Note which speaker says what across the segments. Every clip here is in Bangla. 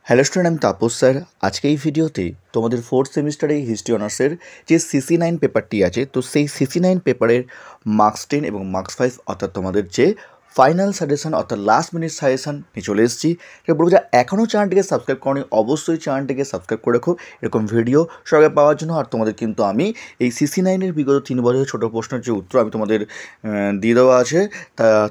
Speaker 1: হ্যালো স্টুডেন্ট, আমি তাপস স্যার। আজকে এই ভিডিওতে তোমাদের ফোর্থ সেমিস্টারে হিস্ট্রি অনার্সের যে CC9 পেপারটি আছে, তো সেই CC9 পেপারের মার্কস 10 এবং মার্কস 5 অর্থাৎ তোমাদের যে ফাইনাল সাজেশন অর্থাৎ লাস্ট মিনিট সাজেশন নিয়ে চলে এসেছি। এটা বলবো যে এখনও চ্যানেলটিকে সাবস্ক্রাইব করনি, অবশ্যই চ্যানেলটিকে সাবস্ক্রাইব করে রাখো এরকম ভিডিও সঙ্গে পাওয়ার জন্য। আর তোমাদের কিন্তু আমি এই CC9-এর বিগত 3 বছরের ছোটো প্রশ্নের যে উত্তর আমি তোমাদের দিয়ে দেওয়া আছে,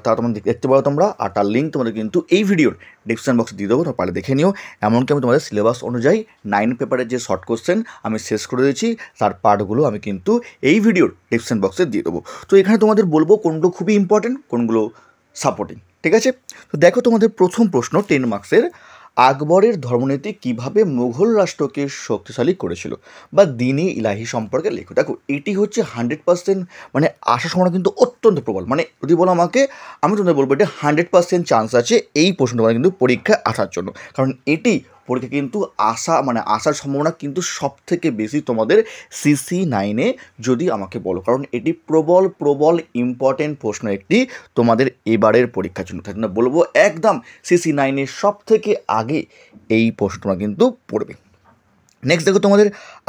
Speaker 1: তা তোমরা দেখতে পারো তোমরা। আর তার লিঙ্ক তোমাদের কিন্তু এই ভিডিওর ডিসক্রিপশন বক্সে দিয়ে দেবো, তোমরা পারলে দেখে নিও। এমনকি আমি তোমাদের সিলেবাস অনুযায়ী 9 পেপারের যে শর্ট কোশ্চেন আমি শেষ করে দিয়েছি, তার পার্টগুলো আমি কিন্তু এই ভিডিওর ডিসক্রিপশন বক্সে দিয়ে দেবো। তো এখানে তোমাদের বলবো কোনগুলো খুবই ইম্পর্টেন্ট, কোনগুলো সাপোর্টিং, ঠিক আছে? তো দেখো তোমাদের প্রথম প্রশ্ন 10 মার্কসের, আকবরের ধর্মনীতি কিভাবে মুঘল রাষ্ট্রকে শক্তিশালী করেছিল, বা দিনী ইলাহি সম্পর্কে লেখো। দেখো এটি হচ্ছে 100% মানে আসার সম্ভাবনা কিন্তু অত্যন্ত প্রবল। মানে যদি বলো আমাকে, আমি তোমাদের বলবো এটা 100% চান্স আছে এই প্রশ্নটা কিন্তু পরীক্ষায় আসার জন্য। কারণ এটি পরীক্ষা কিন্তু আসার সম্ভাবনা কিন্তু সব থেকে বেশি তোমাদের CC9-এ যদি আমাকে বলো, কারণ এটি প্রবল ইম্পর্টেন্ট প্রশ্ন একটি তোমাদের এবারের পরীক্ষার জন্য। তাই জন্য বলবো একদম CC9-এর সব থেকে আগে এই প্রশ্নটা কিন্তু পড়বে। নেক্সট দেখো তোমাদের,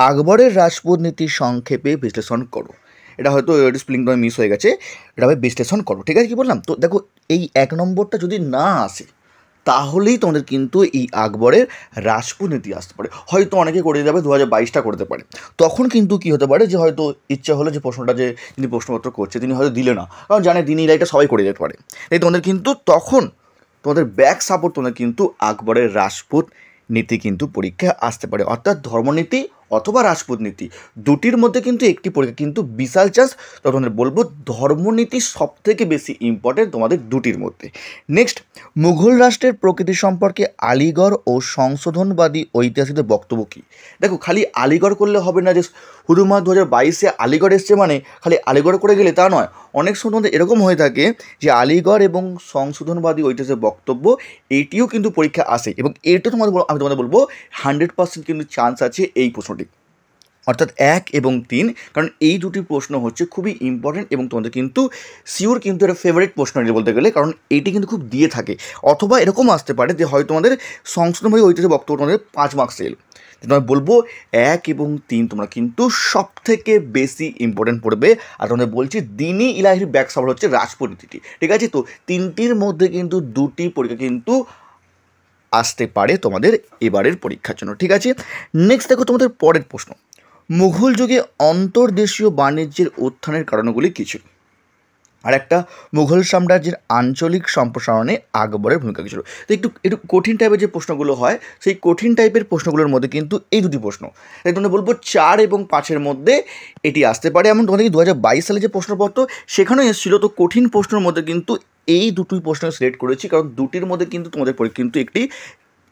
Speaker 1: আকবরের রাজপুত নীতি সংক্ষেপে বিশ্লেষণ করো। এটা হয়তো স্পেলিং তোমার মিস হয়ে গেছে, এটা আমি বিশ্লেষণ করো, ঠিক আছে? কি বললাম? তো দেখো এই 1 নম্বরটা যদি না আসে তাহলেই তোমাদের কিন্তু এই আকবরের রাজপুত নীতি আসতে পারে। হয়তো অনেকে করে যাবে 2022টা করতে পারে, তখন কিন্তু কি হতে পারে যে হয়তো ইচ্ছা হলো যে প্রশ্নটা যে তিনি প্রশ্নপত্র করছে তিনি হয়তো দিলে না, কারণ জানে দিনী ইলাহিটা সবাই করে যেতে পারে। তাই তোমাদের কিন্তু তখন তোমাদের ব্যাক সাপোর্ট তোমাদের কিন্তু আকবরের রাজপুত নীতি কিন্তু পরীক্ষায় আসতে পারে, অর্থাৎ ধর্মনীতি অথবা রাজপুত নীতি দুটির মধ্যে কিন্তু একটি পরীক্ষা কিন্তু বিশাল চান্স। তো তোমাদের বলবো ধর্মনীতি সব থেকে বেশি ইম্পর্টেন্ট তোমাদের দুটির মধ্যে। নেক্সট, মুঘল রাষ্ট্রের প্রকৃতি সম্পর্কে আলিগড় ও সংশোধনবাদী ঐতিহাসিকদের বক্তব্য কী? দেখো খালি আলিগড় করলে হবে না যে শুধুমাত্র 2022-এ আলিগড় এসছে মানে খালি আলিগড় করে গেলে তা নয়। অনেক সময় তোমাদের এরকম হয়ে থাকে যে আলিগড় এবং সংশোধনবাদী ঐতিহাসিক বক্তব্য এটিও কিন্তু পরীক্ষা আসে, এবং এটা আমি তোমাদের বলবো 100% কিন্তু চান্স আছে এই প্রশ্নটি, অর্থাৎ 1 এবং 3। কারণ এই দুটি প্রশ্ন হচ্ছে খুবই ইম্পর্টেন্ট এবং তোমাদের কিন্তু শিওর কিন্তু এটা ফেভারিট প্রশ্ন বলতে গেলে, কারণ এটি কিন্তু খুব দিয়ে থাকে। অথবা এরকম আসতে পারে যে হয়তো তোমাদের সংশোধনবাদী ঐতিহাসিক বক্তব্য তোমাদের 5 মার্কস এল। তোমায় বলবো 1 এবং 3 তোমরা কিন্তু সব থেকে বেশি ইম্পর্টেন্ট পড়বে। আর তোমাদের বলছি দিনী ইলাহির ব্যাক সাপোর্ট হচ্ছে রাজপুত নীতি, ঠিক আছে? তো তিনটির মধ্যে কিন্তু দুটি পরীক্ষা কিন্তু আসতে পারে তোমাদের এবারের পরীক্ষার জন্য, ঠিক আছে? নেক্সট দেখো তোমাদের পরের প্রশ্ন, মুঘল যুগে অন্তর্দেশীয় বাণিজ্যের উত্থানের কারণগুলি কী ছিল? আর একটা, মুঘল সাম্রাজ্যের আঞ্চলিক সম্প্রসারণে আকবরের ভূমিকা কী ছিল? তো একটু কঠিন টাইপের যে প্রশ্নগুলো হয়, সেই কঠিন টাইপের প্রশ্নগুলোর মধ্যে কিন্তু এই দুটি প্রশ্ন, তাই তোমাদের বলবো 4 এবং 5-এর মধ্যে এটি আসতে পারে। এমন তোমাদের 2022 সালে যে প্রশ্নপত্র সেখানেও এসেছিলো। তো কঠিন প্রশ্নের মধ্যে কিন্তু এই দুটোই প্রশ্ন সিলেক্ট করেছি, কারণ দুটির মধ্যে কিন্তু তোমাদের পরীক্ষা কিন্তু একটি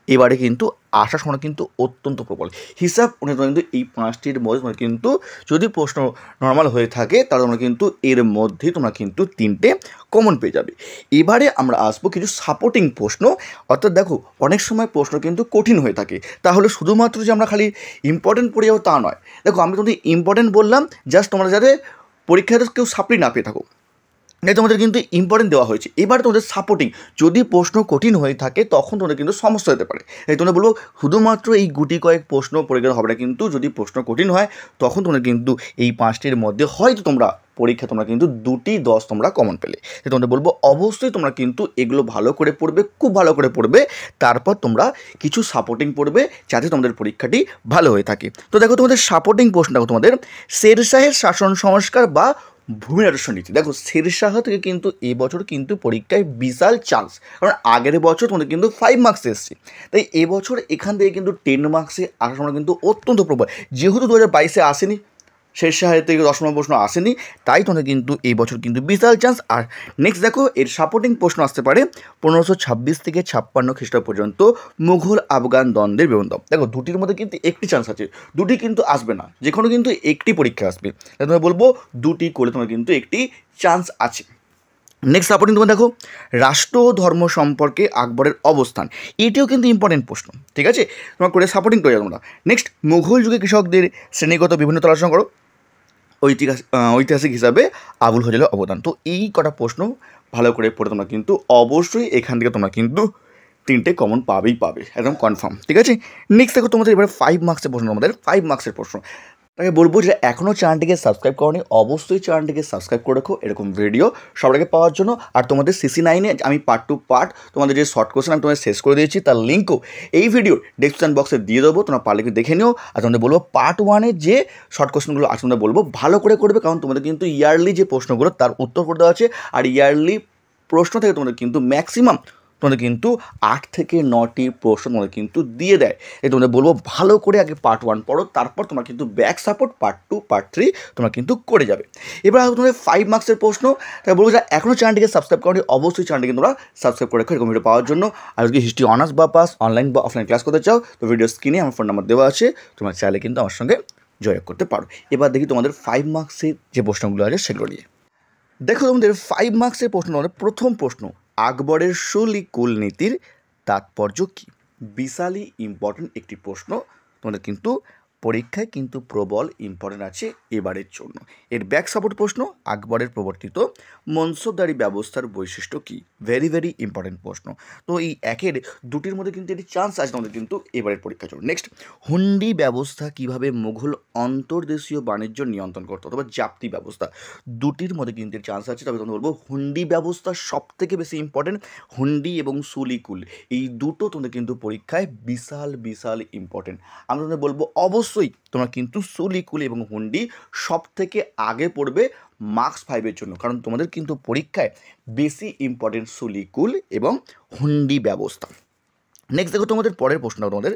Speaker 1: এবারে কিন্তু আসার সময় কিন্তু অত্যন্ত প্রবল। হিসাব অনুযায়ী কিন্তু এই 5টির মধ্যে তোমরা কিন্তু যদি প্রশ্ন নর্মাল হয়ে থাকে তাহলে তোমরা কিন্তু এর মধ্যেই তোমরা কিন্তু 3টে কমন পেয়ে যাবে। এবারে আমরা আসবো কিছু সাপোর্টিং প্রশ্ন, অর্থাৎ দেখো অনেক সময় প্রশ্ন কিন্তু কঠিন হয়ে থাকে, তাহলে শুধুমাত্র যে আমরা খালি ইম্পর্টেন্ট পড়ে যাবো তা নয়। দেখো আমি তোমাদের ইম্পর্টেন্ট বললাম জাস্ট তোমরা যাতে পরীক্ষাতে কেউ সাপ্লি না পেয়ে থাকো, তাই তোমাদের কিন্তু ইম্পর্টেন্ট দেওয়া হয়েছে। এবার তোমাদের সাপোর্টিং, যদি প্রশ্ন কঠিন হয়ে থাকে তখন তোমাদের কিন্তু সমস্যা হতে পারে। তাই তোমরা বলবো শুধুমাত্র এই গুটি কয়েক প্রশ্ন পড়ে গেলে হবে না, কিন্তু যদি প্রশ্ন কঠিন হয় তখন তোমরা কিন্তু এই 5টির মধ্যে হয়তো তোমরা পরীক্ষা তোমরা কিন্তু 2টি 10 তোমরা কমন পেলে। তাই তোমাদের বলবো অবশ্যই তোমরা কিন্তু এগুলো ভালো করে পড়বে, খুব ভালো করে পড়বে। তারপর তোমরা কিছু সাপোর্টিং পড়বে যাতে তোমাদের পরীক্ষাটি ভালো হয়ে থাকে। তো দেখো তোমাদের সাপোর্টিং প্রশ্ন, দেখো তোমাদের শেরশাহের শাসন সংস্কার বা ভূমি রাজস্ব নীতি। দেখো শেরশাহ থেকে কিন্তু এবছর কিন্তু পরীক্ষায় বিশাল চান্স, কারণ আগের বছর তোমাদের কিন্তু 5 মার্কস এসছে, তাই এবছর এখান থেকে কিন্তু 10 মার্কসে আসার সময় কিন্তু অত্যন্ত প্রবল। যেহেতু 2022-এ আসেনি, শেরশাহের থেকে 10 নম্বর প্রশ্ন আসেনি, তাই তোমাদের কিন্তু এই বছর কিন্তু বিশাল চান্স। আর নেক্সট দেখো এর সাপোর্টিং প্রশ্ন আসতে পারে 1526 থেকে 56 খ্রিস্টাব্দ পর্যন্ত মুঘল আফগান দ্বন্দ্বের বিবন্ধন। দেখো দুটির মধ্যে কিন্তু একটি চান্স আছে, দুটি কিন্তু আসবে না, যে কোনো কিন্তু একটি পরীক্ষা আসবে। তাই তোমায় বলবো দুটি করে তোমার কিন্তু একটি চান্স আছে। নেক্সট সাপোর্টিং তোমার দেখো রাষ্ট্র ও ধর্ম সম্পর্কে আকবরের অবস্থান, এটিও কিন্তু ইম্পর্টেন্ট প্রশ্ন, ঠিক আছে? তোমার করে সাপোর্টিং করে তোমরা। নেক্সট, মুঘল যুগে কৃষকদের শ্রেণীগত বিভিন্ন আলোচনা করো, ঐতিহাসিক হিসাবে আবুল ফজলের অবদান। তো এই কটা প্রশ্ন ভালো করে পড়ে তোমরা কিন্তু অবশ্যই এখান থেকে তোমরা কিন্তু তিনটে কমন পাবেই পাবে, একদম কনফার্ম। ঠিক আছে, নেক্সট দেখো তোমাদের এবারে 5 মার্কসের প্রশ্ন। আমাদের 5 মার্কসের প্রশ্ন, তাকে বলবো যে এখনও চ্যানেলটিকে সাবস্ক্রাইব করনি, অবশ্যই চ্যানেলটিকে সাবস্ক্রাইব করে রাখো এরকম ভিডিও সবার আগে পাওয়ার জন্য। আর তোমাদের CC9-এ আমি পার্ট টু পার্ট তোমাদের যে শর্ট কোয়েশ্চেন আমি তোমাদের শেষ করে দিয়েছি, তার লিঙ্কও এই ভিডিওর ডেসক্রিপশন বক্সে দিয়ে দেবো, তোমরা পারলে কি দেখে নিও। আর তোমাদের বলবো পার্ট 1-এর যে শর্ট কোয়েশ্চেনগুলো আছে তোমাদের বলবো ভালো করে করবে, কারণ তোমাদের কিন্তু ইয়ারলি যে প্রশ্নগুলো তার উত্তর করে দেওয়া আছে। আর ইয়ারলি প্রশ্ন থেকে তোমাদের কিন্তু ম্যাক্সিমাম তোমাদের কিন্তু 8 থেকে 9টি প্রশ্ন তোমাদের কিন্তু দিয়ে দেয়। এই তোমাদের বলবো ভালো করে আগে পার্ট 1 পড়ো, তারপর তোমরা কিন্তু ব্যাক সাপোর্ট পার্ট 2 পার্ট 3 তোমরা কিন্তু করে যাবে। এবার তোমাদের 5 মার্কসের প্রশ্ন, তাই বলবো যে এখনও চ্যানেলটিকে সাবস্ক্রাইব করনি, অবশ্যই চ্যানেলটিকে তোমরা সাবস্ক্রাইব করে রাখো এরকম ভিডিও পাওয়ার জন্য। আর যদি হিস্ট্রি অনার্স বা পাস অনলাইন বা অফলাইন ক্লাস করতে চাও তো ভিডিও স্ক্রিনে আমার ফোন নাম্বার দেওয়া আছে, তোমরা চাইলে কিন্তু আমার সঙ্গে যোগাযোগ করতে পারো। এবার দেখি তোমাদের 5 মার্কসের যে প্রশ্নগুলো আছে সেগুলো নিয়ে। দেখো তোমাদের 5 মার্কসের প্রশ্ন, আমাদের প্রথম প্রশ্ন, আকবরের সুলি কুল নীতির তাৎপর্য কী? বিশালই ইম্পর্টেন্ট একটি প্রশ্ন, তোমাদের কিন্তু পরীক্ষায় কিন্তু প্রবল ইম্পর্টেন্ট আছে এবারের জন্য। এর ব্যাক সাপোর্ট প্রশ্ন, আকবরের প্রবর্তিত মনসবদারি ব্যবস্থার বৈশিষ্ট্য কী? ভেরি ভেরি ইম্পর্টেন্ট প্রশ্ন। তো এই একের দুটির মধ্যে কিন্তু একটি চান্স আছে তোমাদের কিন্তু এবারের পরীক্ষার জন্য। নেক্সট, হুন্ডি ব্যবস্থা কিভাবে মুঘল অন্তর্দেশীয় বাণিজ্য নিয়ন্ত্রণ করতো, অথবা জাপ্তি ব্যবস্থা, দুটির মধ্যে কিন্তু চান্স আছে। তবে তোমাদের বলবো হুন্ডি ব্যবস্থা সব থেকে বেশি ইম্পর্টেন্ট। হুন্ডি এবং সুলিকুল এই দুটো তোমাদের কিন্তু পরীক্ষায় বিশাল বিশাল ইম্পর্টেন্ট। আমি তোমাদের বলবো অবশ্যই তোমরা কিন্তু সুলিকুল এবং হুন্ডি সব থেকে আগে পড়বে মার্কস 5-এর জন্য, কারণ তোমাদের কিন্তু পরীক্ষায় বেশি ইম্পর্টেন্ট সুলিকুল এবং হুন্ডি ব্যবস্থা। নেক্সট দেখো তোমাদের পরের প্রশ্ন, তোমাদের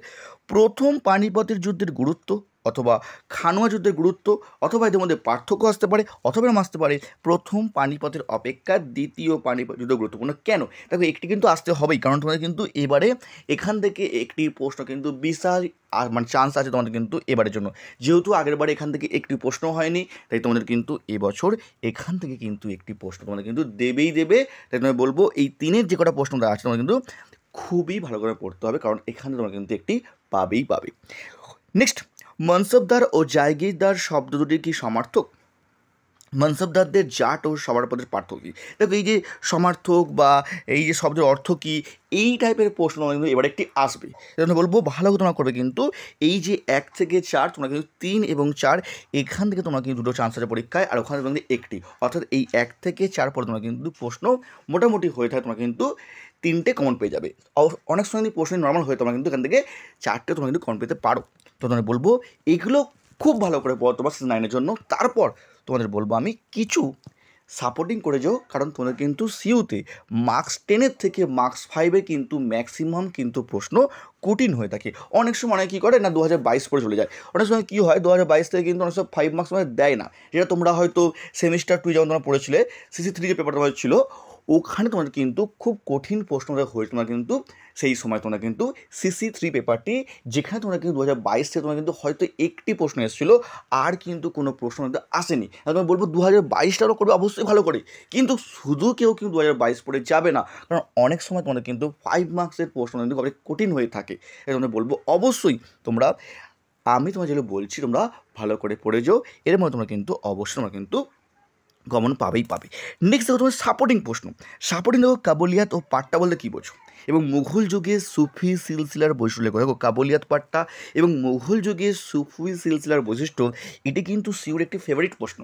Speaker 1: প্রথম পানিপথের যুদ্ধের গুরুত্ব অথবা খানোয়া যুদ্ধের গুরুত্ব, অথবা এদের মধ্যে পার্থক্য আসতে পারে, অথবা আসতে পারে প্রথম পানিপথের অপেক্ষা দ্বিতীয় পানিপথ যুদ্ধ গুরুত্বপূর্ণ কেন। দেখো একটি কিন্তু আসতে হবেই, কারণ তোমাদের কিন্তু এবারে এখান থেকে একটি প্রশ্ন কিন্তু বিশাল মানে চান্স আছে তোমাদের কিন্তু এবারের জন্য। যেহেতু আগের বারে এখান থেকে একটি প্রশ্ন হয়নি, তাই তোমাদের কিন্তু এবছর এখান থেকে কিন্তু একটি প্রশ্ন তোমাদের কিন্তু দেবেই দেবে। তাই তোমাদের বলবো এই 3-এর যে কটা প্রশ্নটা আছে তোমাদের কিন্তু খুবই ভালো করে পড়তে হবে, কারণ এখানে তোমরা কিন্তু একটি পাবেই পাবে। নেক্সট, মনসবদার ও জায়গিরদার শব্দ দুটি কি সমার্থক? মনসবদারদের জাট ও সভাপতির পার্থক্য কী? দেখো এই যে সমার্থক বা এই যে শব্দের অর্থ কী, এই টাইপের প্রশ্ন তোমরা কিন্তু এবার একটি আসবে। সেজন্য বলবো ভালো করে তোমরা করবে কিন্তু এই যে 1 থেকে 4 তোমরা কিন্তু 3 এবং 4 এখান থেকে তোমরা কিন্তু দুটো চান্স আছে পরীক্ষায়, আর ওখানে তোমরা একটি, অর্থাৎ এই 1 থেকে 4 পরে তোমরা কিন্তু প্রশ্ন মোটামুটি হয়ে থাকে, তোমরা কিন্তু 3টে কমন পেয়ে যাবে। অনেক সময় যদি প্রশ্ন নর্মাল হয়ে তোমরা কিন্তু এখান থেকে 4টে তোমরা কিন্তু কমন পেতে পারো। তো তোমাদের বলবো এগুলো খুব ভালো করে পড়ো তোমার CC9-এর জন্য। তারপর তোমাদের বলবো আমি কিছু সাপোর্টিং করে যাও, কারণ তোমাদের কিন্তু সিইউতে মার্কস 10-এর থেকে মার্কস 5-এ কিন্তু ম্যাক্সিমাম কিন্তু প্রশ্ন কঠিন হয়ে থাকে। অনেক সময় অনেক কী করে না 2022 পরে চলে যায়, অনেক সময় কী হয় 2022 থেকে কিন্তু অনেক সময় 5 মার্কস মানে দেয় না, যেটা তোমরা হয়তো সেমিস্টার 2 যেমন তোমরা পড়েছিলে, CC3 যে পেপার তোমাদের ছিল ওখানে তোমাদের কিন্তু খুব কঠিন প্রশ্ন হয়ে তোমরা কিন্তু সেই সময় তোমরা কিন্তু CC3 পেপারটি, যেখানে তোমরা কিন্তু 2022 থেকে তোমরা কিন্তু হয়তো একটি প্রশ্ন এসেছিলো, আর কিন্তু কোনো প্রশ্ন কিন্তু আসেনি। আমি বলবো 2022টাও করবে অবশ্যই ভালো করে, কিন্তু শুধু কেউ কিন্তু 2022 পড়ে যাবে না, কারণ অনেক সময় তোমাদের কিন্তু 5 মার্কসের প্রশ্ন কিন্তু অনেক কঠিন হয়ে থাকে। তোমাদের বলবো অবশ্যই তোমরা, আমি তোমার যেগুলো বলছি তোমরা ভালো করে পড়ে যাও, এর মধ্যে তোমরা কিন্তু অবশ্যই তোমরা কিন্তু কমন পাবেই পাবে। নেক্সট দেখো তোমার সাপোর্টিং প্রশ্ন, সাপোর্টিং দেখো কাবুলিয়াত ও পাট্টা বলতে কী বোঝো, এবং মুঘল যুগে সুফি সিলসিলার বৈশিষ্ট্য লেখো। দেখো কাবুলিয়াত পাট্টা এবং মুঘল যুগে সুফি সিলসিলার বৈশিষ্ট্য, এটি কিন্তু সিউর একটি ফেভারিট প্রশ্ন,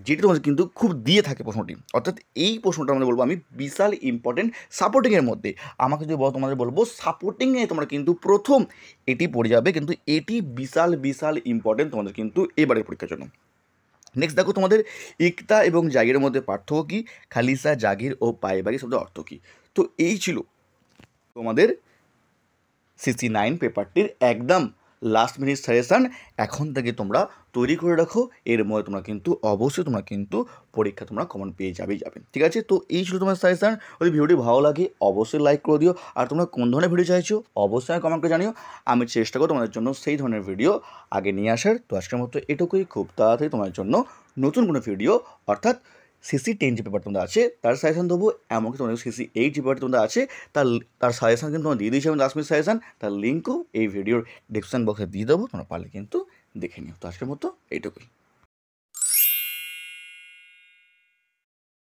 Speaker 1: যেটি তোমাদের কিন্তু খুব দিয়ে থাকে প্রশ্নটি। অর্থাৎ এই প্রশ্নটা আমাদের বলবো আমি বিশাল ইম্পর্টেন্ট সাপোর্টিংয়ের মধ্যে। আমাকে যদি তোমাদের বলবো সাপোর্টিংয়ে তোমরা কিন্তু প্রথম এটি পড়ে যাবে, কিন্তু এটি বিশাল বিশাল ইম্পর্টেন্ট তোমাদের কিন্তু এবারের পরীক্ষার জন্য। নেক্সট দেখো তোমাদের ইকতা এবং জাগিরের মধ্যে পার্থক্য কী, খালিসা, জাগির ও পাইবাগি শব্দের অর্থ কী। তো এই ছিল তোমাদের CC9 পেপারটির একদম লাস্ট মিনিট সাজেশান। এখন থেকে তোমরা তৈরি করে রাখো, এর মধ্যে তোমরা কিন্তু অবশ্যই তোমরা কিন্তু পরীক্ষা তোমরা কমন পেয়ে যাবেই যাবে। ঠিক আছে, তো এই ছিল তোমার সাজেশান। যদি ভিডিওটি ভালো লাগে অবশ্যই লাইক করে দিও, আর তোমরা কোন ধরনের ভিডিও চাইছো অবশ্যই কমেন্ট করে জানিও। আমি চেষ্টা করব তোমাদের জন্য সেই ধরনের ভিডিও আগে নিয়ে আসার। তো আজকের মতো এটুকুই, খুব তাড়াতাড়ি তোমার জন্য নতুন কোনো ভিডিও, অর্থাৎ CC10 যে পেপার তোমরা আছে তার সাজেশান দেবো, এমনকি তোমাদের CC8 যে পেপার তোমরা আছে তার সাজেশান কিন্তু তোমরা দিয়ে দিয়েছি আমি লাস্ট মিনিট সাজেশান, তার লিঙ্কও এই ভিডিওর ডিসক্রিপশন বক্সে দিয়ে দেবো, তোমরা পারলে কিন্তু দেখে নিও। তো আজকের মতো এইটুকুই।